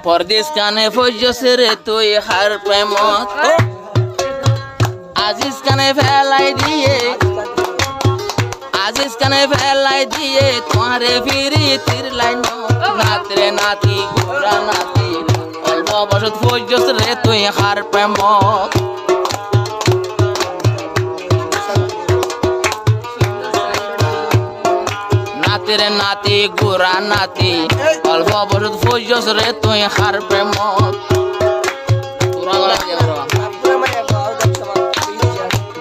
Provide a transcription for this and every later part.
পরদেশ কানে ফজছে রে তুই হার প্রেমত আজিজ কানে ফেলাই দিয়ে আজিজ কানে ফেলাই দিয়ে তোমারে ফিরি তীর লাইন নাতরে নাতি গোরা নাতি অল্প বসত ফজছে রে তুই হার প্রেমত নাতিরে নাতি গোরা নাতি অল্প বসত ফজছে রে তুই হার প্রেমত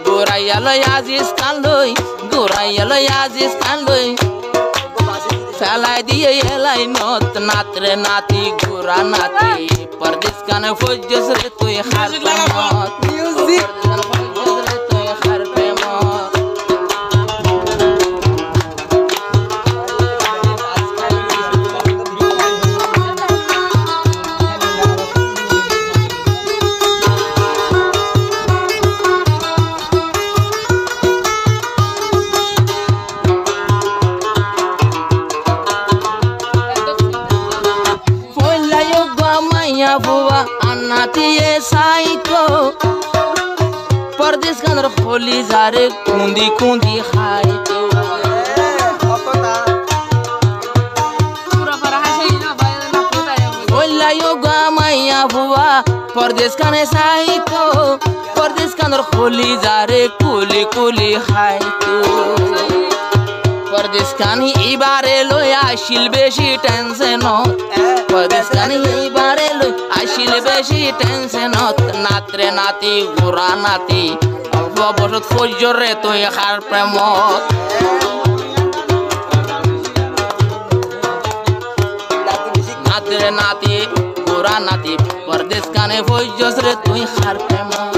গোরাইয়ালয় আজিজ কানলই গোরাইয়ালয় আজিজ কানলই ফেলাই দিয়ে এলাই নত নাতরে নাতি গোরা নাতি পরদেশ কানে ফজছ রে তুই হার প্রেমত बुआ अन्नाती ये साइको परदेश के अंदर होली जारे कुंदी कुंदी खाई तो बोला योगा मैया बुआ परदेश का ने साइको परदेश के अंदर होली जारे कुली कुली खाई तो परदेश कानी इबारे लो आशिल बेशी टेंशन परदेश कानी इबारे लो आशिल बेशी टेंशन नातरे नाती गोरा नाती अल्प बसत फजर रे तो हार प्रेमत नातरे नाती गोरा नाती परदेश काने फजर रे तो हार प्रेमत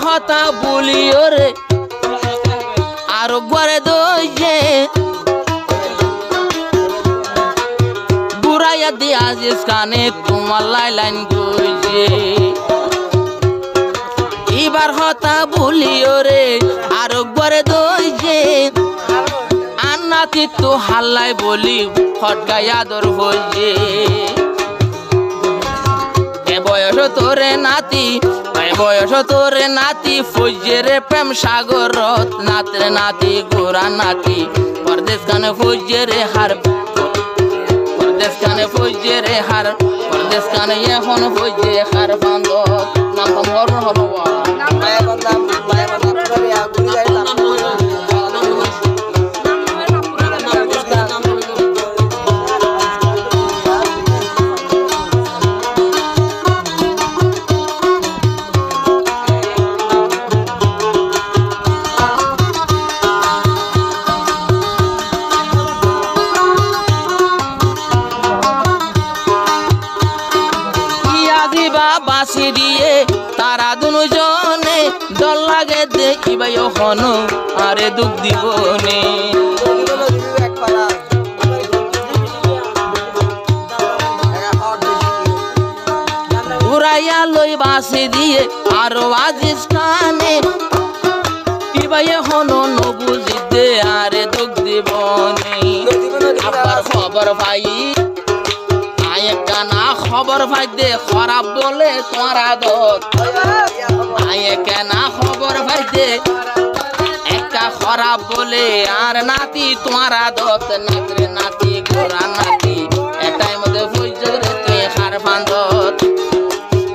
কথা বলিও রে আর ঘরে দইছে বুড়াইয়া দি আজিজ কানে তোমার লাইন গইছে এবার কথা বলিও রে আর ঘরে দইছে আন্নাতি তো হাল্লাই বলি ফটকাই আদর হইছে এ বয়স তোরে নাতি বয়স তোরে নাতি ফজরে প্রেম সাগরত নাতরে নাতি গোরা নাতি পরদেশ কানে ফজরে হার পরদেশ কানে ফজরে হার পরদেশ কানে এখন ফজরে হার বান্ধ নাম মর হলো মায়া বন্ধা করিয়া গুলি যাইলাম বাসি দিয়ে তারা দুজনে ডর লাগে দেখিবা এখন আরে দুঃখ দিবনে উড়াইয়া লই বাসি দিয়ে আরো আজিজ কানে কিবা এখন নবুঝিতে আরে দুঃখ দিবনে আবার খবর পাই কানা খবর ভাই দে খারাপ বলে তোমার আদত আয়ে কেনা খবর ভাই দে একটা খারাপ বলে আর নাতি তোমার আদত নাতরে নাতি গোরা নাতি এটাই মধ্যে ফজরে তুই হার বান্ধত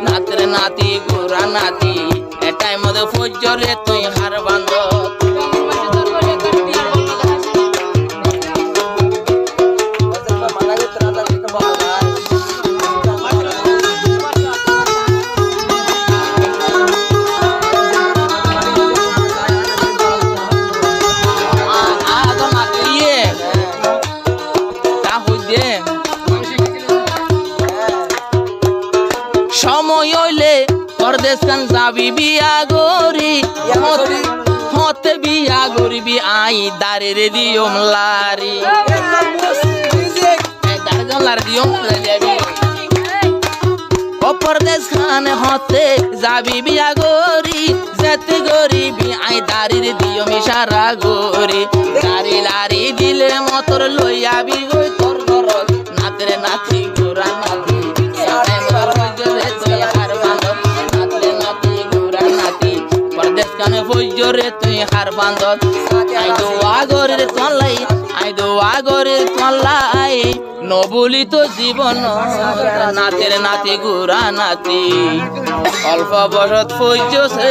নাতরে নাতি গোরা নাতি এটাই মধ্যে ফজরে তুই হার বান্ধত সময় হইলে পরদেশ কান যাবি বিয়া গরি তে বিয়া গরিবি আই দাঁড়ে রে দিয়ম লারি দাঁড়ে লারি দিয়ম পরদেশ খান হতে যাবি বিয়া গরি যেতে গরিবি আই দাঁড়ির দিও মিশারা গরি দাঁড়ি লারি দিলে মতর লইয়াবি গই তোর ঘর নাতরে নাতি গোরা নাতি পরদেশ খানে বইজরে তুই হার বান্ধব আই দোয়া গরির তলাই আই দোয়া গরির তলাই নবলি তো জীবন নাতের নাতি গুড়া নাতি অল্প বসত ফৈজ সে